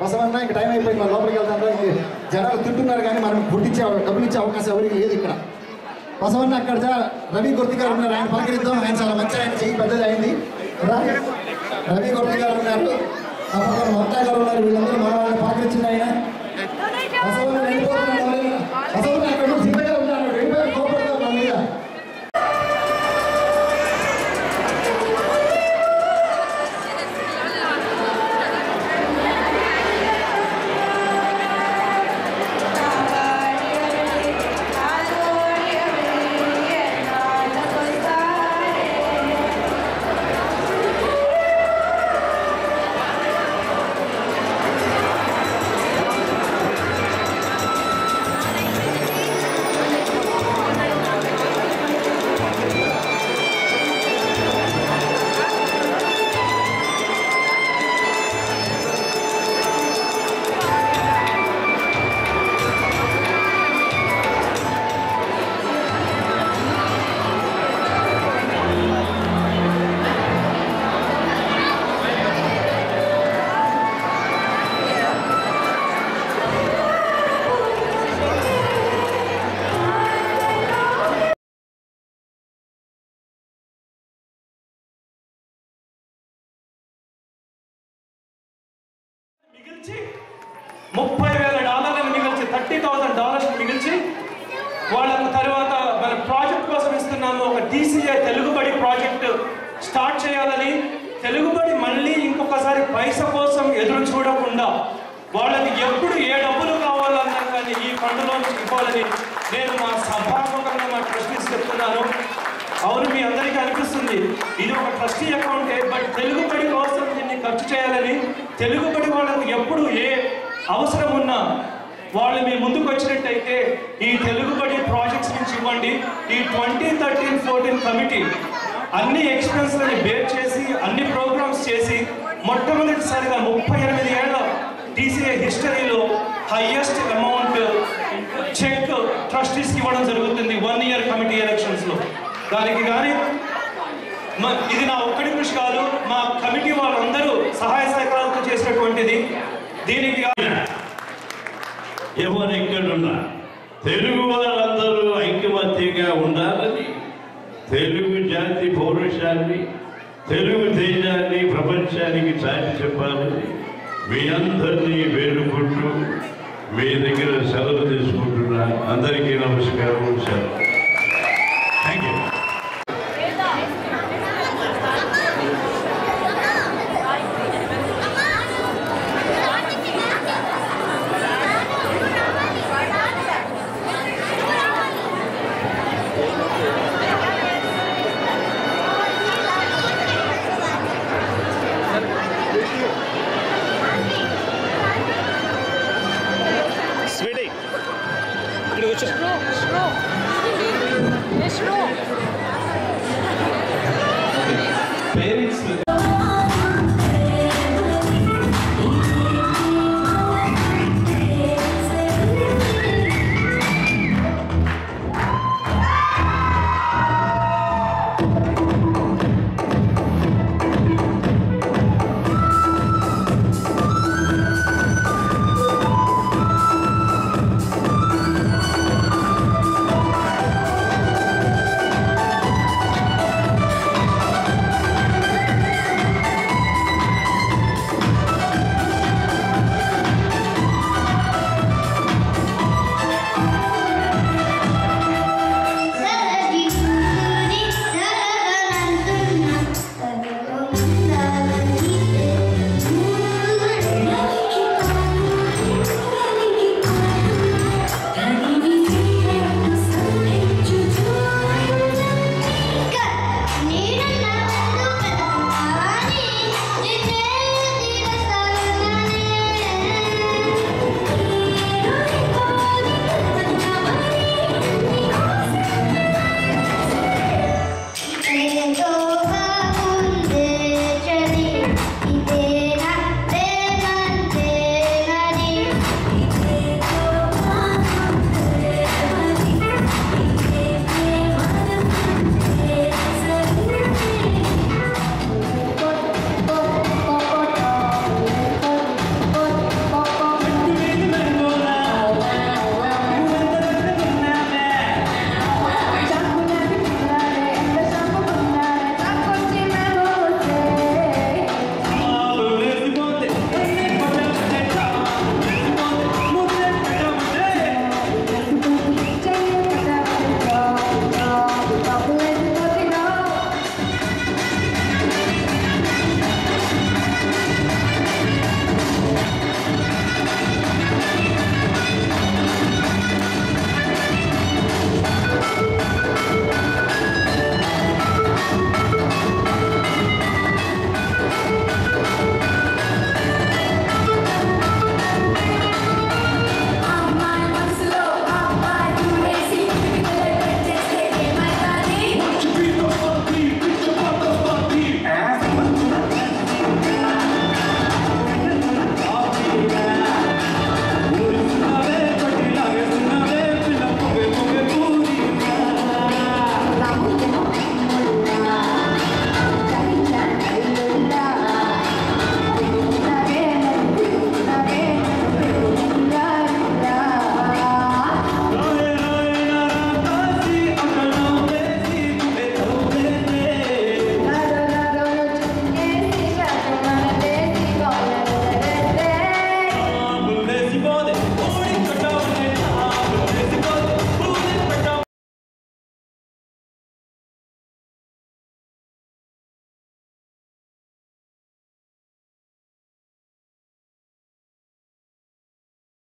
బసవన్న ఇంక టైం అయిపోయింది, మన లోపలికి వెళ్తాను. ఇంక జనాలు తింటున్నారు కానీ మనం డబ్బులు ఇచ్చే అవకాశం ఎవరికి లేదు ఇక్కడ. బసవన్న అక్కడ రవి గుర్తి గారు ఉన్నారు, ఆయన పలకరిద్దాం. ఆయన చాలా మంచి, ఆయన చెయ్యి పెద్దది అయింది. రవి గుర్తి గారు ఉన్నారు, మొత్తా గారు ఉన్నారు, వీళ్ళందరూ మన వాళ్ళని పలకరించింది. ఆయన బసవన్న వెళ్ళిపోతున్నాడు. బసవన్న అక్కడ సిద్ధంగా ఉన్నారు, వెళ్ళిపోయి కోపడతాం మన మీద. $30,000 మిగిల్చి $30,000 మిగిల్చి వాళ్ళకు తర్వాత మన ప్రాజెక్ట్ కోసం ఇస్తున్నాము. ఒక DCA తెలుగుబడి ప్రాజెక్ట్ స్టార్ట్ చేయాలని, తెలుగుబడి మళ్ళీ ఇంకొకసారి పైసా కోసం ఎదురు చూడకుండా వాళ్ళకి ఎప్పుడు ఏ డబ్బులు కావాలన్నా కానీ ఈ ఫండ్లో ఇవ్వాలని నేను మా సభాముఖంగా మా ట్రస్టీస్ చెప్తున్నాను. అవును, మీ అందరికీ అనిపిస్తుంది ఇది ఒక ట్రస్టీ అకౌంటే, బట్ తెలుగుబడి కోసం దీన్ని ఖర్చు చేయాలని, తెలుగుబడి వాళ్ళకు ఎప్పుడు ఏ అవసరం ఉన్నా వాళ్ళు మీ ముందుకు వచ్చినట్టయితే ఈ తెలుగుబడి ప్రాజెక్ట్స్ నుంచి ఇవ్వండి. ఈ 2013-14 కమిటీ అన్ని ఎక్స్పెన్స్లని బేర్ చేసి అన్ని ప్రోగ్రామ్స్ చేసి మొట్టమొదటిసారిగా 38 ఏళ్ల DCA హిస్టరీలో హైయెస్ట్ అమౌంట్ చెక్ ట్రస్టీస్కి ఇవ్వడం జరుగుతుంది 1 year కమిటీ ఎలక్షన్స్లో. దానికి కానీ ఇది నా ఒక్కడి కృషి కాదు, మా కమిటీ వాళ్ళందరూ సహాయ సహకారాలతో చేసినటువంటిది. దీనికి ఎవరెక్కడున్నా తెలుగు వారందరూ ఐకమత్యంగా ఉండాలని, తెలుగు జాతి పౌరుషాన్ని, తెలుగు తేజాన్ని ప్రపంచానికి చాటి చెప్పాలని మీ అందరినీ వేడుకుంటూ మీ దగ్గర సెలవు తీసుకుంటున్నాను. అందరికీ నమస్కారం. సెలవు. Thank you. Sweetie, ఇక్కడ కూర్చో.